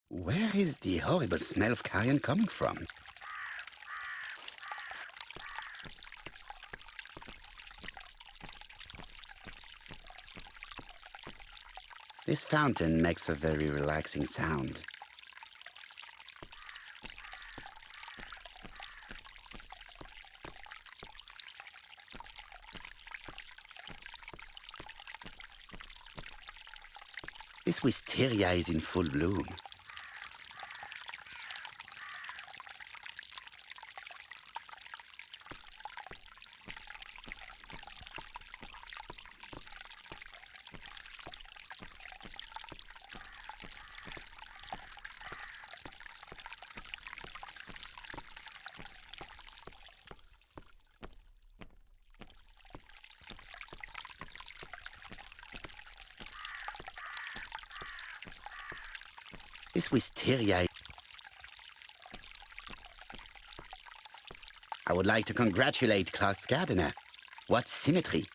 Where is the horrible smell of carrion coming from? This fountain makes a very relaxing sound. This wisteria is in full bloom. This wisteria. I would like to congratulate Clark's gardener. What symmetry!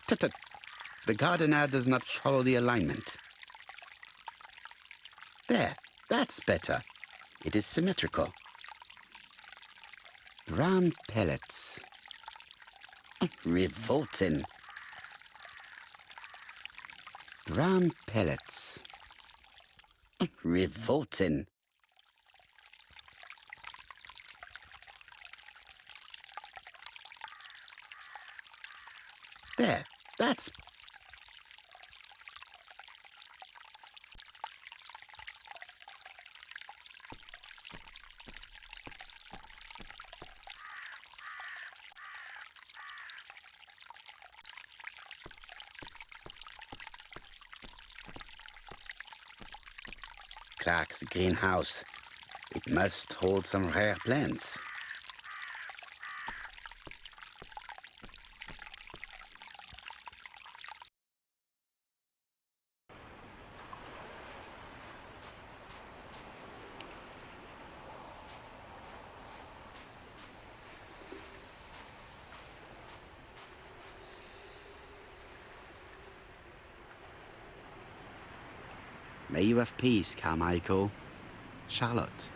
Tut-tut. The gardener does not follow the alignment. There, that's better. It is symmetrical. Brown pellets. Revolting. Brown pellets. Revolting. There, that's... Clark's greenhouse. It must hold some rare plants. May you have peace, Carmichael. Charlotte.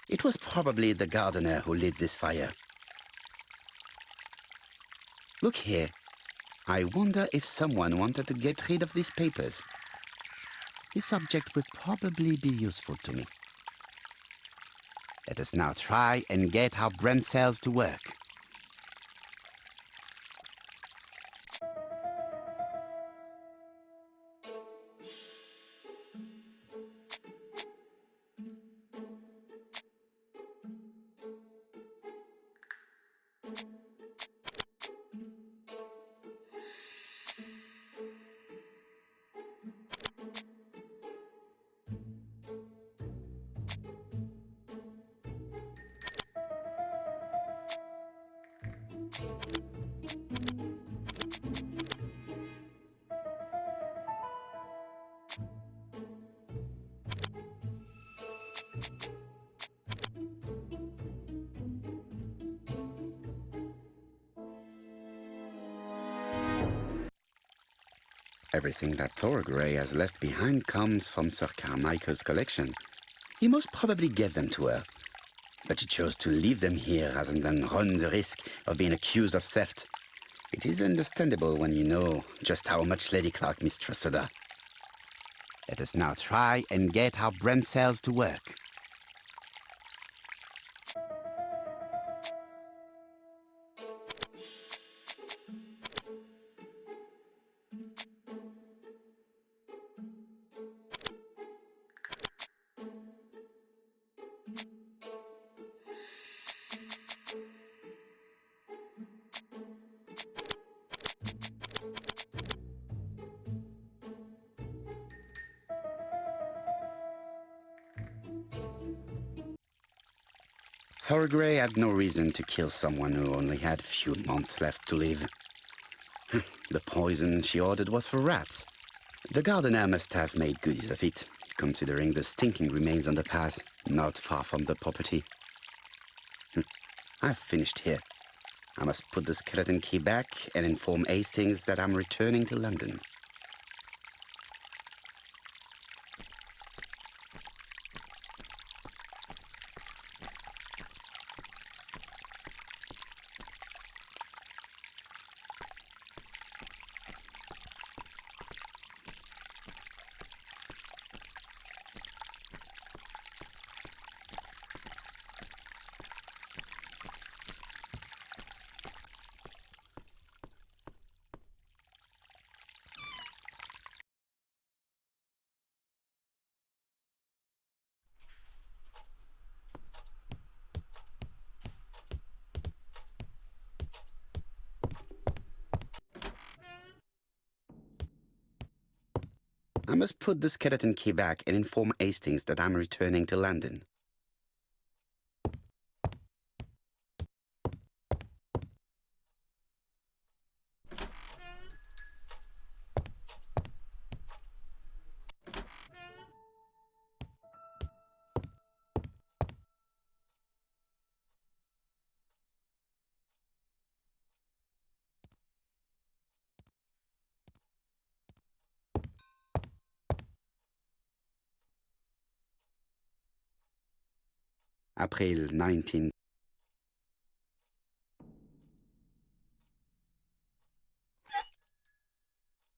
It was probably the gardener who lit this fire. Look here. I wonder if someone wanted to get rid of these papers. This object would probably be useful to me. Let us now try and get our brain cells to work. Everything that Thorgray has left behind comes from Sir Carmichael's collection. He most probably gave them to her, but she chose to leave them here rather than run the risk of being accused of theft. It is understandable when you know just how much Lady Clark mistrusted her. Let us now try and get our brain cells to work. Thorgray had no reason to kill someone who only had few months left to live. The poison she ordered was for rats. The gardener must have made good use of it, considering the stinking remains on the path, not far from the property. I've finished here. I must put the skeleton key back and inform Hastings that I'm returning to London. I must put the skeleton key back and inform Hastings that I'm returning to London. April 19.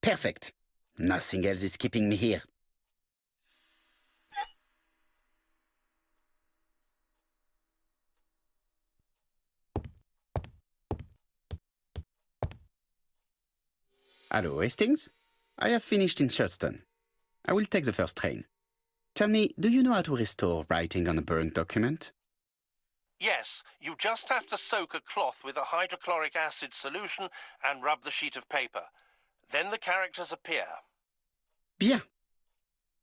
Perfect. Nothing else is keeping me here. Hello, Hastings? I have finished in Shurston. I will take the first train. Tell me, do you know how to restore writing on a burnt document? Yes, you just have to soak a cloth with a hydrochloric acid solution and rub the sheet of paper. Then the characters appear. Bien.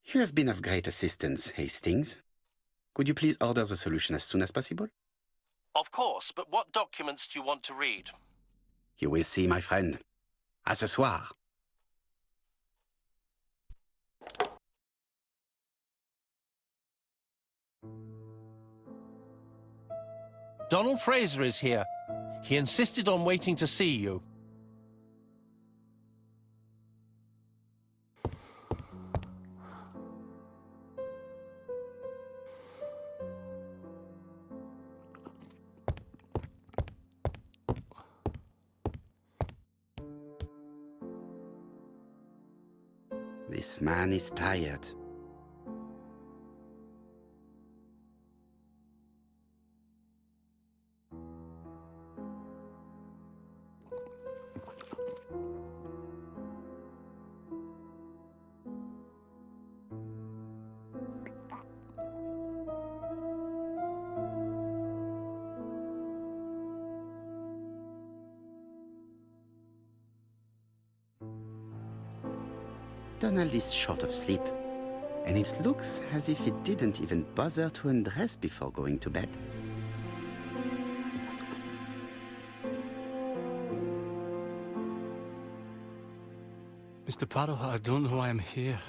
You have been of great assistance, Hastings. Could you please order the solution as soon as possible? Of course, but what documents do you want to read? You will see, my friend. À ce soir. Donald Fraser is here. He insisted on waiting to see you. This man is tired. Donald is short of sleep, and it looks as if he didn't even bother to undress before going to bed. Mr. Poirot, I don't know why I'm here.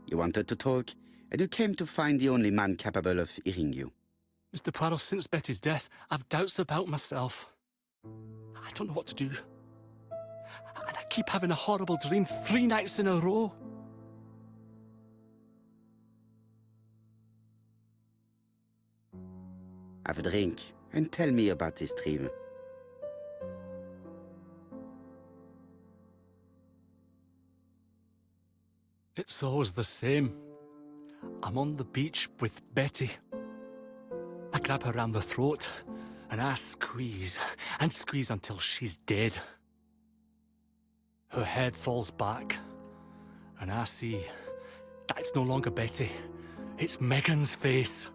You wanted to talk, and you came to find the only man capable of hearing you. Mr. Poirot, since Betty's death, I've doubts about myself. I don't know what to do. And I keep having a horrible dream 3 nights in a row. have a drink, and tell me about this dream. It's always the same. I'm on the beach with Betty. I grab her round the throat, and I squeeze, and squeeze until she's dead. Her head falls back, and I see that it's no longer Betty. It's Megan's face.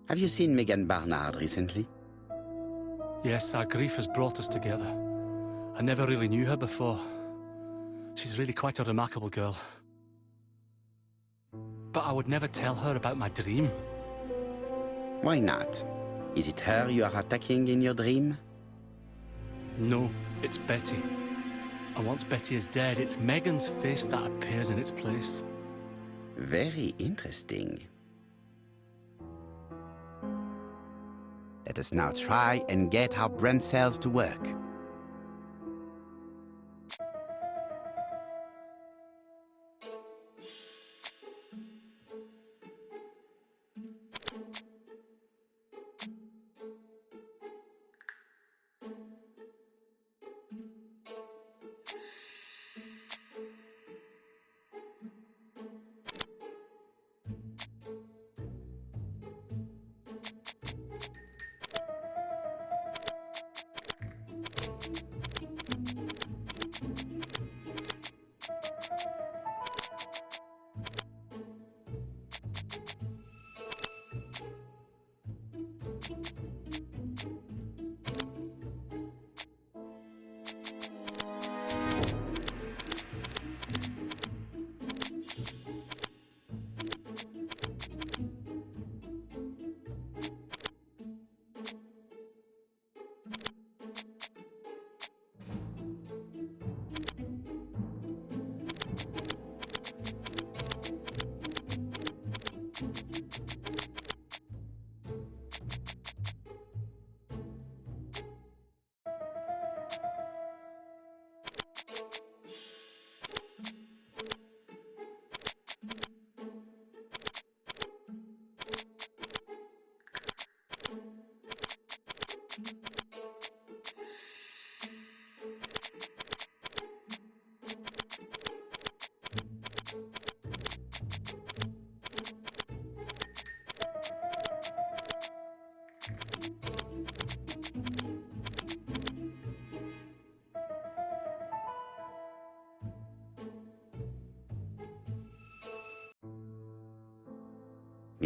Have you seen Megan Barnard recently? Yes, our grief has brought us together. I never really knew her before. She's really quite a remarkable girl. But I would never tell her about my dream. Why not? Is it her you are attacking in your dream? No, it's Betty. And once Betty is dead, it's Megan's face that appears in its place. Very interesting. Let us now try and get our brain cells to work.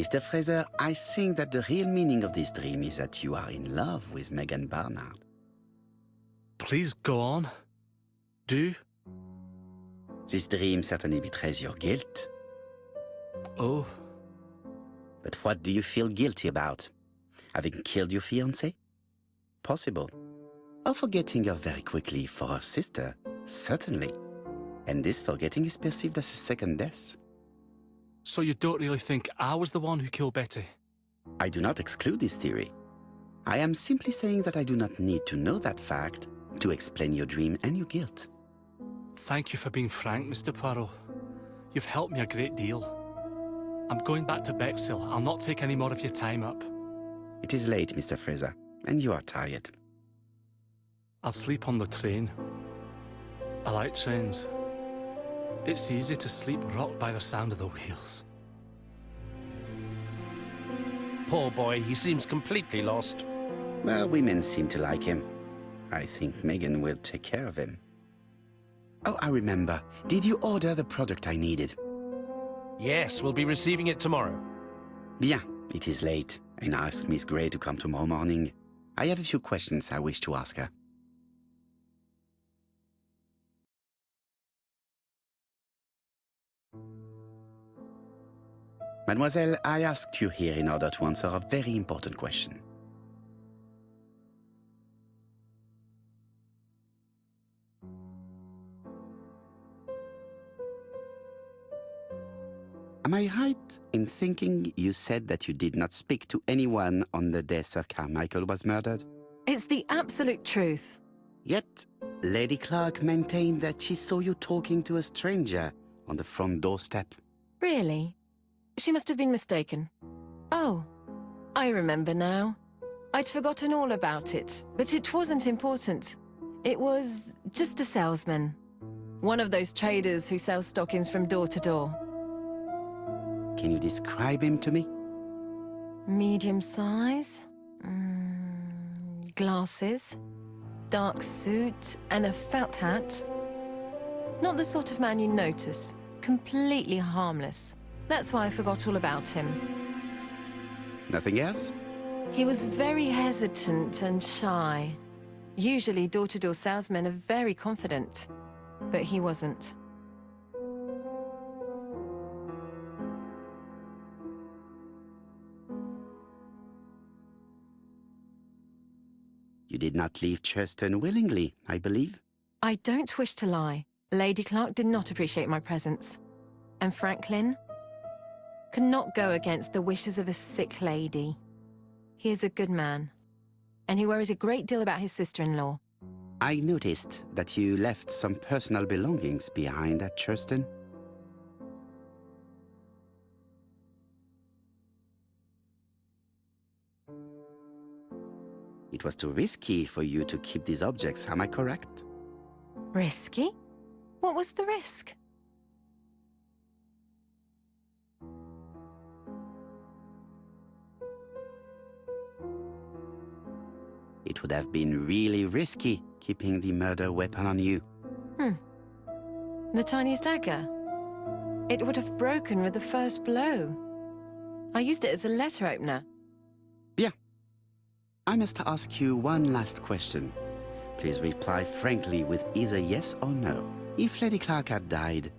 Mr. Fraser, I think that the real meaning of this dream is that you are in love with Megan Barnard. Please go on. Do. This dream certainly betrays your guilt. Oh. But what do you feel guilty about? Having killed your fiancé? Possible. Or forgetting her very quickly for her sister? Certainly. And this forgetting is perceived as a second death. So you don't really think I was the one who killed Betty? I do not exclude this theory. I am simply saying that I do not need to know that fact to explain your dream and your guilt. Thank you for being frank, Mr. Poirot. You've helped me a great deal. I'm going back to Bexhill. I'll not take any more of your time up. It is late, Mr. Fraser, and you are tired. I'll sleep on the train. I like trains. It's easy to sleep rocked by the sound of the wheels. Poor boy, he seems completely lost. Well, women seem to like him. I think Megan will take care of him. Oh, I remember. Did you order the product I needed? Yes, we'll be receiving it tomorrow. Bien, it is late, and I asked Miss Gray to come tomorrow morning. I have a few questions I wish to ask her. Mademoiselle, I asked you here in order to answer a very important question. Am I right in thinking you said that you did not speak to anyone on the day Sir Carmichael was murdered? It's the absolute truth. Yet, Lady Clark maintained that she saw you talking to a stranger on the front doorstep. Really? She must have been mistaken. Oh, I remember now. I'd forgotten all about it, but it wasn't important. It was just a salesman. One of those traders who sell stockings from door to door. Can you describe him to me? Medium size, glasses, dark suit, and a felt hat. Not the sort of man you notice. Completely harmless. That's why I forgot all about him. Nothing else? He was very hesitant and shy. Usually door-to-door salesmen are very confident, but he wasn't. You did not leave Churston willingly, I believe. I don't wish to lie. Lady Clark did not appreciate my presence. And Franklin could not go against the wishes of a sick lady. He is a good man, and he worries a great deal about his sister-in-law. I noticed that you left some personal belongings behind at Churston. It was too risky for you to keep these objects, am I correct? Risky? What was the risk? It would have been really risky keeping the murder weapon on you. The Chinese dagger? It would have broken with the first blow. I used it as a letter opener. Bien. I must ask you one last question. Please reply frankly with either yes or no. If Lady Clark had died,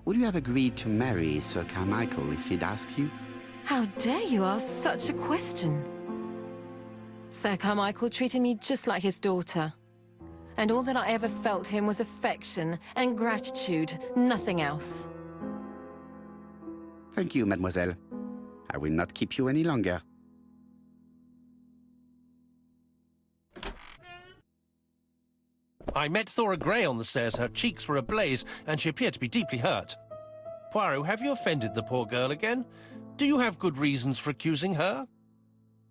would you have agreed to marry Sir Carmichael if he'd asked you? How dare you ask such a question? Sir Carmichael treated me just like his daughter. And all that I ever felt him was affection and gratitude, nothing else. Thank you, mademoiselle. I will not keep you any longer. I met Thora Grey on the stairs. Her cheeks were ablaze, and she appeared to be deeply hurt. Poirot, have you offended the poor girl again? Do you have good reasons for accusing her?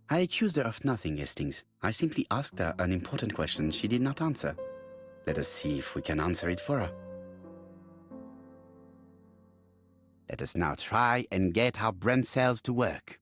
I accused her of nothing, Hastings. I simply asked her an important question she did not answer. Let us see if we can answer it for her. Let us now try and get our brain cells to work.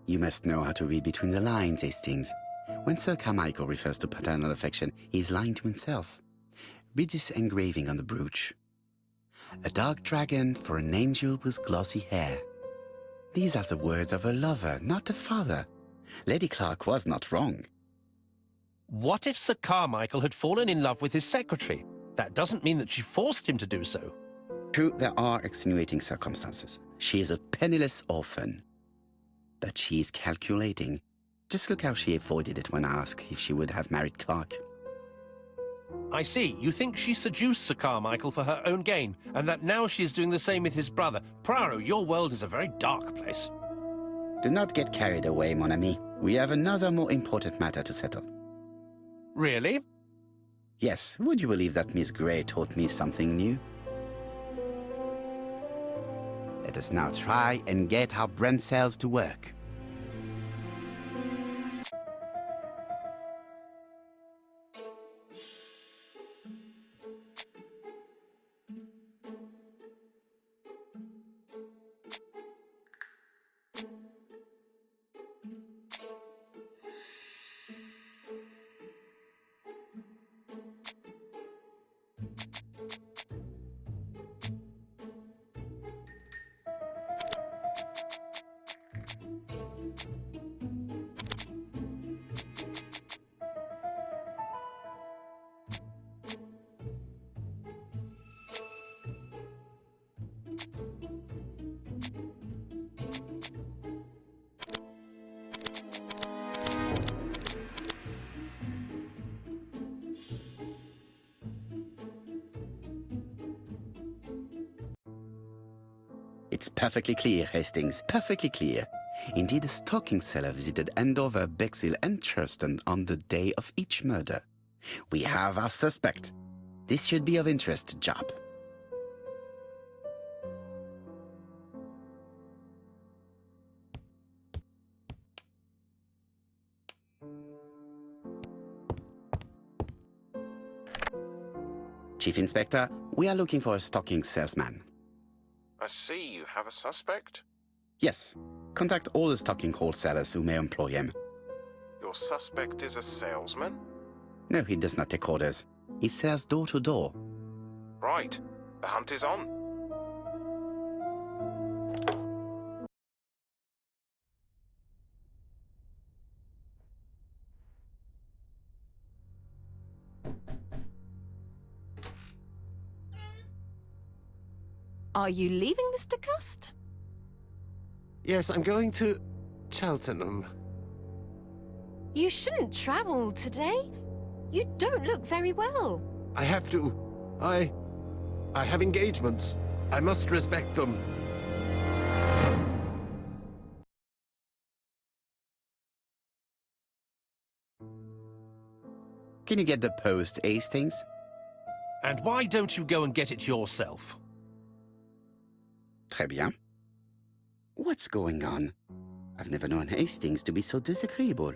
You must know how to read between the lines, Hastings. When Sir Carmichael refers to paternal affection, he is lying to himself. Read this engraving on the brooch. A dark dragon for an angel with glossy hair. These are the words of a lover, not a father. Lady Clark was not wrong. What if Sir Carmichael had fallen in love with his secretary? That doesn't mean that she forced him to do so. True, there are extenuating circumstances. She is a penniless orphan. But she is calculating. Just look how she avoided it when asked if she would have married Clark. I see. You think she seduced Sir Carmichael for her own gain, and that now she is doing the same with his brother. Poirot, your world is a very dark place. Do not get carried away, mon ami. We have another more important matter to settle. Really? Yes, would you believe that Miss Grey taught me something new? Let us now try and get our brain cells to work. It's perfectly clear, Hastings, perfectly clear. Indeed, a stocking seller visited Andover, Bexhill, and Churston on the day of each murder. We have our suspect. This should be of interest, Job. Chief Inspector, we are looking for a stocking salesman. I see you have a suspect. Yes. Contact all the stocking wholesalers who may employ him. Your suspect is a salesman? No, he does not take orders. He sells door to door. Right. The hunt is on. Are you leaving, Mr. Cust? Yes, I'm going to Cheltenham. You shouldn't travel today. You don't look very well. I have to. I have engagements. I must respect them. Can you get the post, Hastings? And why don't you go and get it yourself? Très bien. What's going on? I've never known Hastings to be so disagreeable.